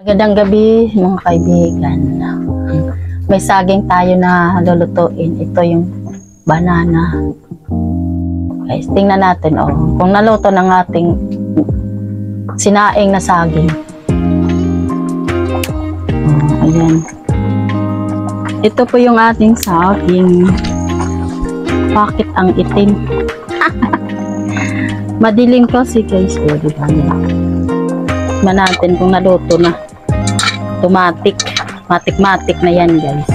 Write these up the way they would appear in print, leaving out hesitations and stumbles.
Magandang gabi mga kaibigan. May saging tayo na lulutuin. Ito yung banana. Guys, tingnan natin kung naluto ng ating sinaing na saging. Ayan. Ito po yung ating saging. Bakit ang itim? Madilim kasi guys. Diba? Tingnan natin kung naluto na. Matik na yan guys.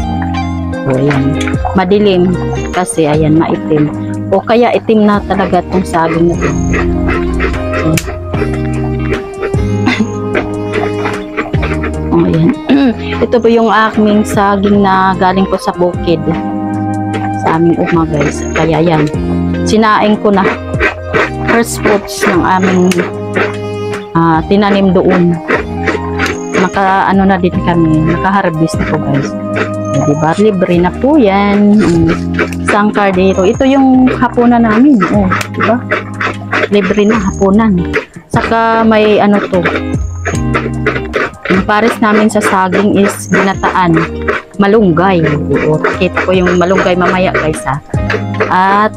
Ayan. Madilim kasi ayan, maitim. O kaya itim na talaga itong saging na ito. Ayan. Ito po yung aking saging na galing po sa bukid. Sa aming guys. Kaya yan. Sinaing ko na. First fruits ng aming tinanim doon. Ano na din kami, naka-harvest na po guys. Diba? Libre na po yan. Sangkar dito. Ito yung hapunan namin. Diba? Libre na hapunan. Saka may ano to. Yung pares namin sa saging is ginataan. Malunggay. Kita ko yung malunggay mamaya guys ha. At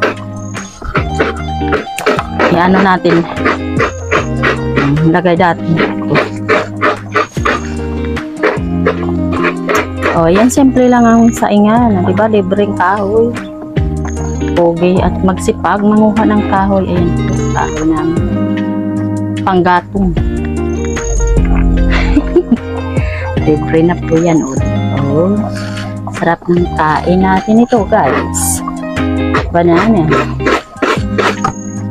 ano natin. Lagay natin. Yan simple lang ang saingan, di ba? Libreng kahoy. Pogi at magsipag manguha ng kahoy. Ayan, kahoy namin. Panggatong. Libre na po yan. Sarap ng kain natin ito, guys. Banana.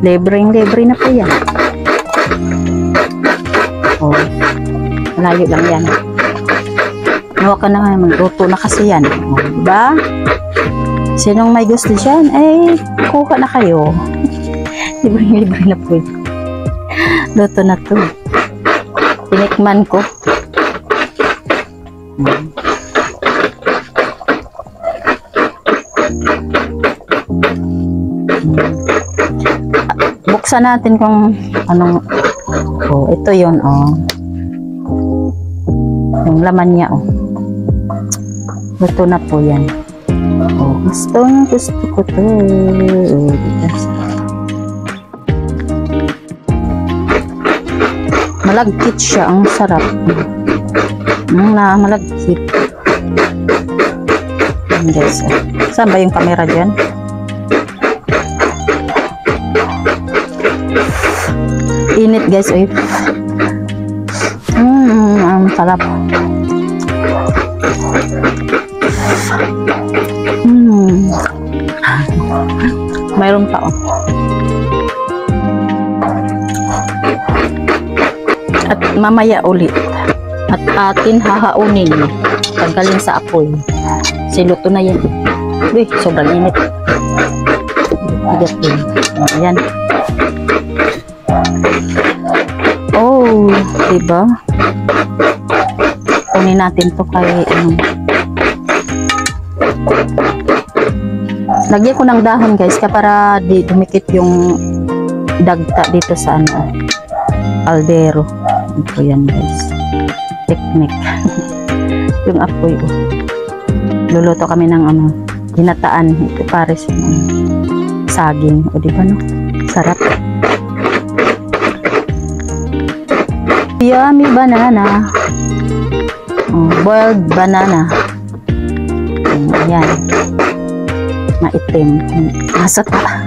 Libre na po yan. Malayo lang yan. Nawa ka na magluto na kasi yan. Diba? Sinong may gusto dyan? Kuha na kayo. Libre na po. Luto na to. Tinikman ko. Buksan natin kung anong ito yun yung laman niya luto na po yan. Gusto ko to. Malagkit siya, ang sarap. Malagkit. Guys, saan ba yung camera dyan? Init guys. Ang sarap. Mayroon pa At mamaya ulit. At atin hahaunin. Paggaling sa apoy. Siluto na yan. Sobrang init. Ayan. Diba? Kunin natin to kay lagyan ko ng dahon guys para di dumikit yung dagta dito sa aldero. Ito yan guys. Technique. Yung apoy luluto kami ng ginataan. Ito pares saging. Diba no? Sarap. Yummy banana. Boiled banana. Ayan. Maitim. Nasa pa.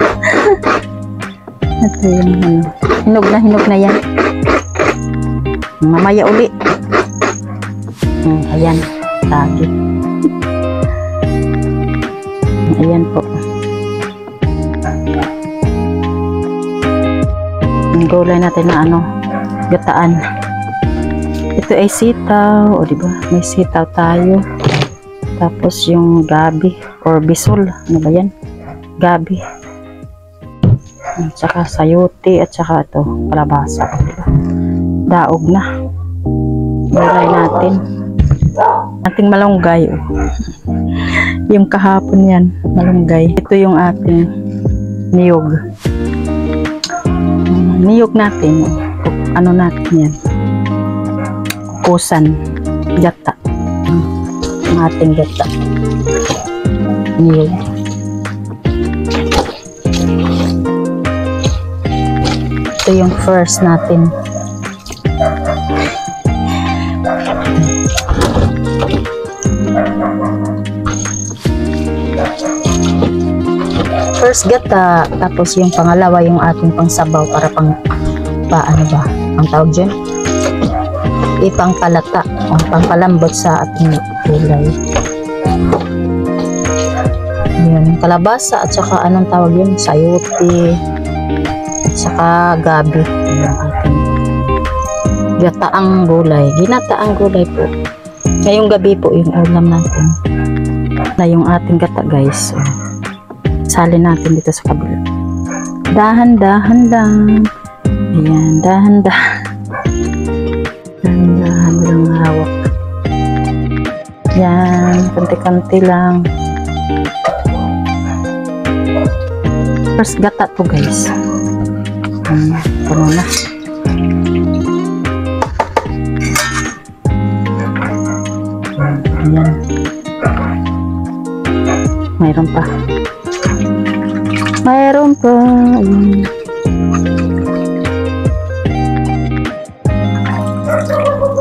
Ito yung hinog na yan. Mamaya uli. Ayan. Tagi. Ayan po. Ang gulay natin na gataan. Ito ay sitaw, diba? May sitaw tayo. Tapos yung gabi or bisol, ano ba yan? Gabi. At saka sayote at saka ito, kalabasa. Diba? Daog na. Ilagay natin. Ating malunggay. Yung kahapon yan, malunggay. Ito yung ating niyog. Niyog natin. Ano natin yan? kusan. Gata. Ang ating gata. Niyog. Ito yung first natin. First gata, tapos yung pangalawa yung ating pangsabaw para ano ba ang tawag dyan? Ipangpalata o pangpalambot sa ating gulay. Yun, kalabasa at saka anong tawag yun? Sayote at saka gabi. Yung ating gataang gulay. Ginataang gulay po. Ngayong gabi po yung ulam natin na yung ating gata, guys. So, salin natin dito sa kabila. Dahan-dahan lang. Ayan, dahan-dahan. Dahan-dahan lang hawak. Yan, kanti-kanti lang. First gata to, guys. Ano na. Ayan. Mayroon pa. Mayroon pa. Ayan.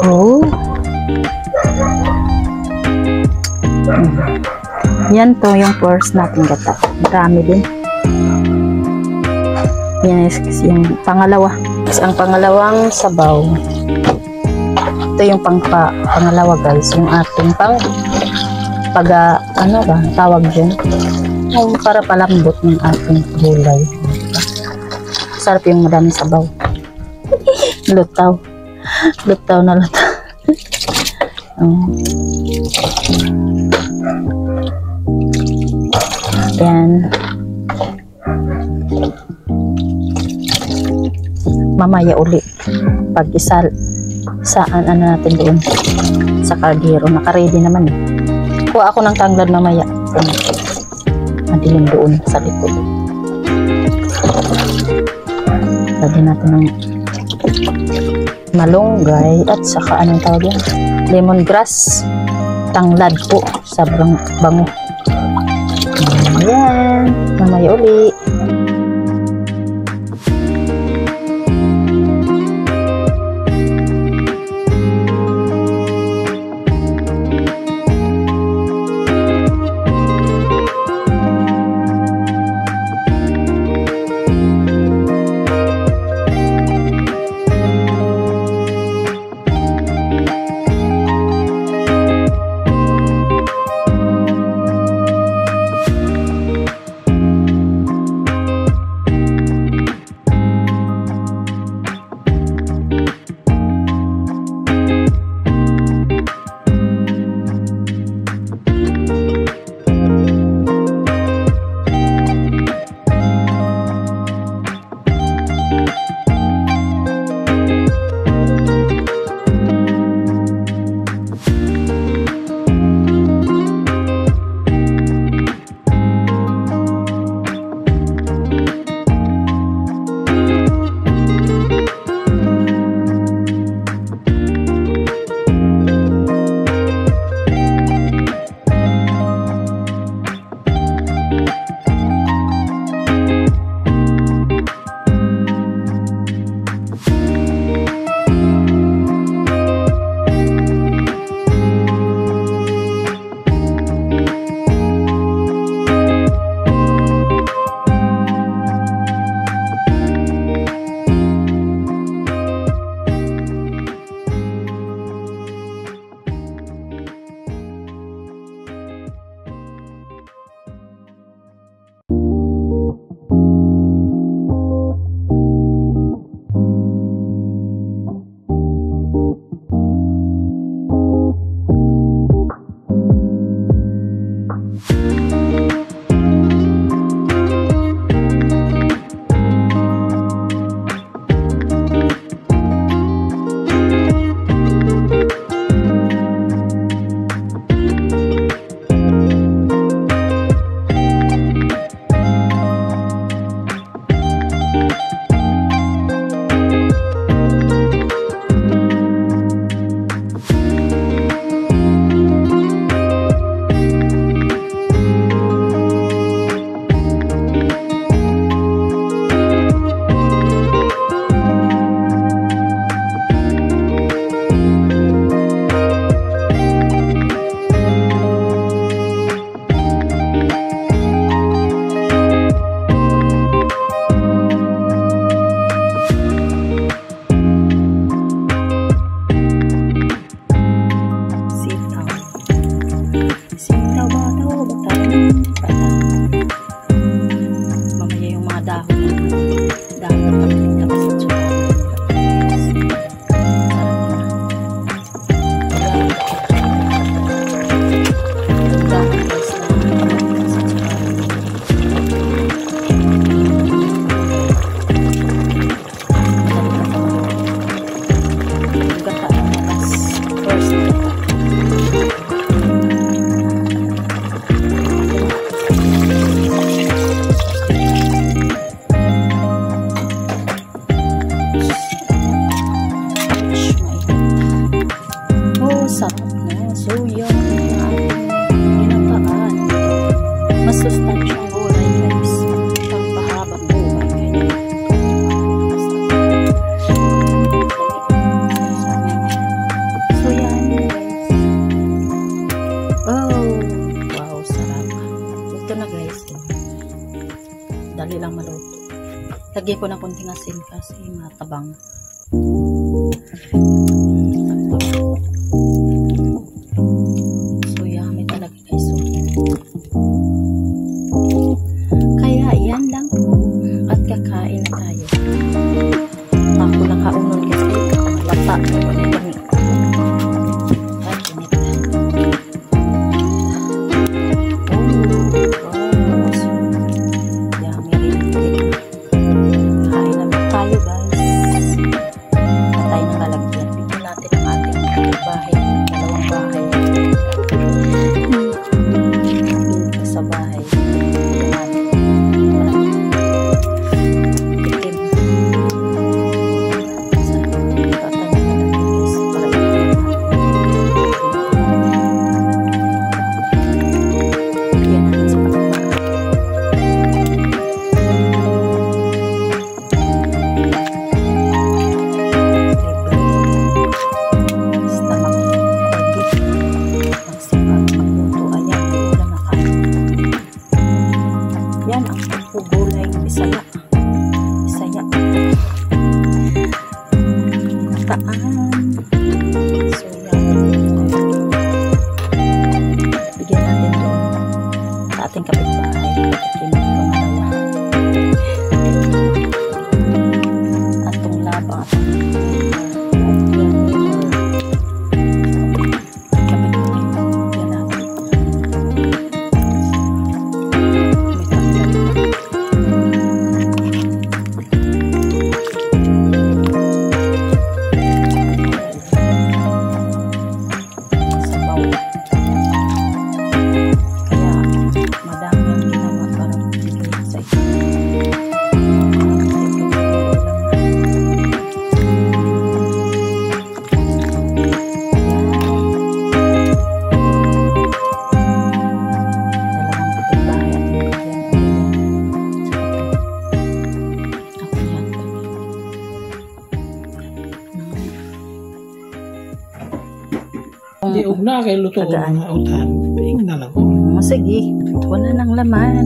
Oh. Yan to yung first natin gata. Marami din. Yan is yung pangalawa. Ang pangalawang sabaw. Ito yung pangalawa, guys. Yung ating ano ba tawag dyan? Para palambot ng ating gulay. Sarap yung madaming sabaw. Lutaw. Lutaw na lutaw. Yan. Mamaya uli. Pag isal, saan ano natin doon? Sa kaldero. Naka-ready naman eh. Kuha ako ng tanglad mamaya. Madilim doon sa likod. Lagyan natin ng malunggay at saka anong tawag yan? Lemongrass. Tanglad po. Sobrang bango. Ayan. Mamaya uli. Sitaw ba daw? Mamaya yung mga dahon. Dahon na kami tapos sa tsura. Sarap na. So, yung ginataan. Mas sustansyang gulay guys. Pagpahabang buhay. So, yan guys. Oh, wow, sarap. Ito na guys. Dali lang maluto. Lagyan ko ng konting asin kasi matabang. So yummy talaga guys. Kaya yan lang po at kakain na tayo. Ako nakaunon kasi lata kami. At init na. Yummy rin. Kain naman tayo guys. Patay na lalagyan. Bigyan natin ang ating bahay. Dalawang bahay. Dito sa bahay. Tikim. Bigyan natin sa pagkakas. Yan ang gulay Bisaya. Bisaya. Taan. So yan. Bigyan natin doon sa ating kapitbahay. Patikin ng pangalawa. Atong labang atong Di ugna kay luto ko Tagaan. mga utan. Ping na lang ko. Sige, wala nang laman.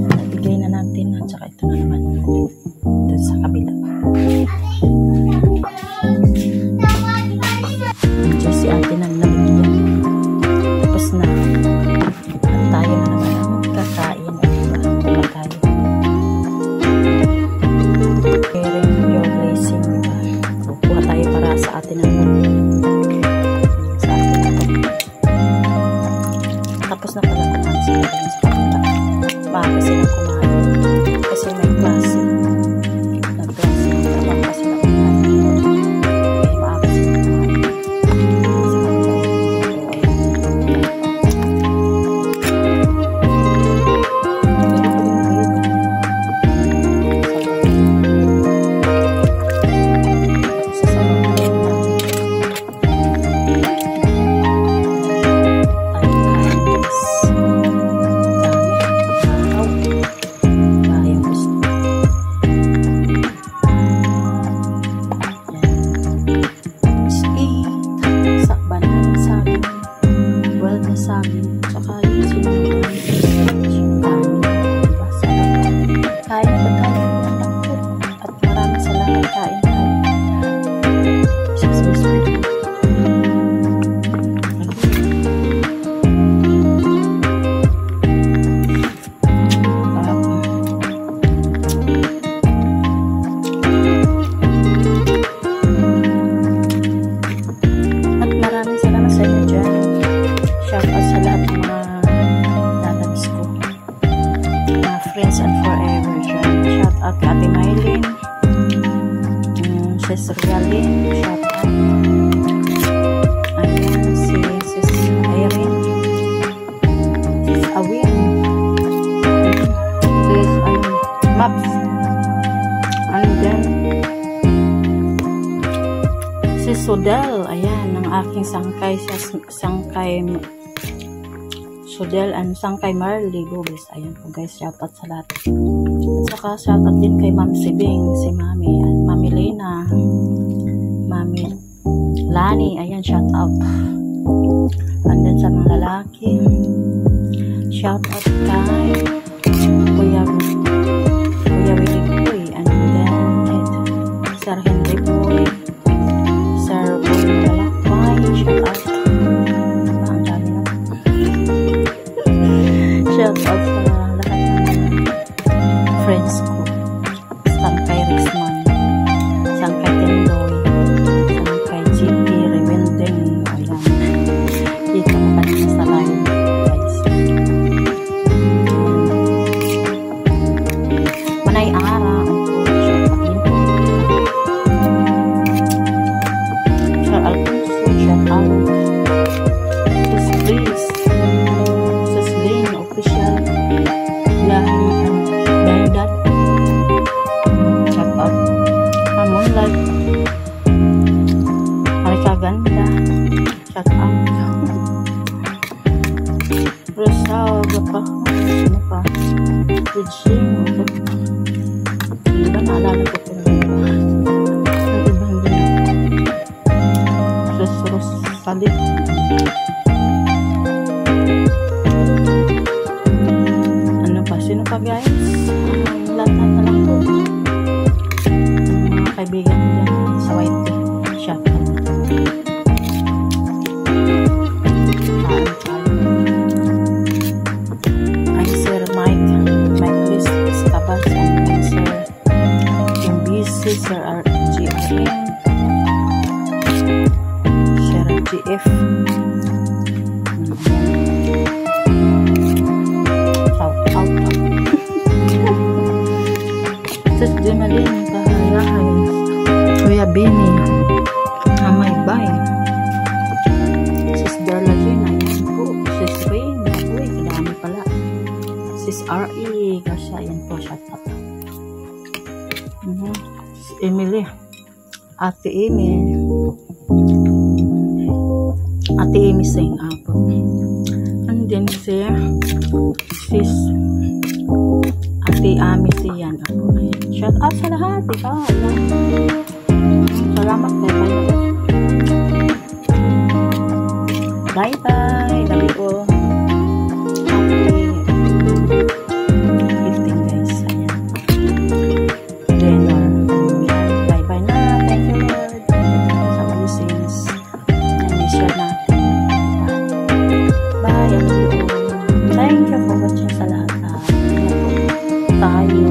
Nabigay na natin at saka ito na naman. Ito sa kabila. Diyan si ate nang nabigyan. Tapos na. At tayo na naman ang kakain. Diba? Tayo. Sharing your blessing. Diba? Kuha tayo para sa atin naman. Tapos na pala kumain sila din sa kanila. Maaga silang kumain. Kasi may klase. Nag-klase. Trabaho pa sila kumain. Kaya maaga silang kumain. Sa kanila friends and forever. Shout out kay Ate Mylene, Sis Realin, shout out. Ayan, si Sis Irene, Sis Awin, Sis Maps, and then Sis Sodel, ayan, ng aking sangkay, sangkay Sodel and Sangkay Marley Bubis. Ayan po guys, shoutout sa lahat. At saka shoutout din kay Ma'am Sibing, si Mami, and Mami Lena, Mami Lani, ayan, shoutout. And then sa mga lalaki, shoutout kay Kuya Willie Boy, and then Sir Henry Boy, Sir Boy Malakbay, shoutout. Shout out sa lahat ng friends ko. Sangkay Rizman, Sangkay Tendoy, Sangkay GP, Rewending, ayan. Dito ko kanina sa live, guys. Manay Ara, shout out din po. Sir Alfonso, shout out. Please. Official Dahidat, shout out. Moonlight, Marika Ganda, shout out. Rosal, baka ano pa, Regine, hindi ba naalala ko ito ng ibang din, Rosalit, sino pa guys? Lahat na lang po. Mga kaibigan dyan sa YT. Shout out. Ay Sir Mike Chris Cabas, and Sir MBC, Sir RGRN, Sir GF, Sis Jemalyn Bahayahay, Kuya Bini, Amay Bay, Sis Darla Gina, ayan po, Sis Rain, uy, kadami pala, Sis RE, kasi ayan po, shout out. Sis Emily, Ate Amy, Ate Amy Sing Apo, and then Sis Ate Ami siyan ako. Shout out sa lahat. Ikaw. Salamat kayo. Bye bye. Gabi ko. Happy evening guys. Ayan. Dinner. Bye bye na. Thank you Lord. Sa blessings. I-share natin. Bye. Thank you for watching sa lahat. Tayo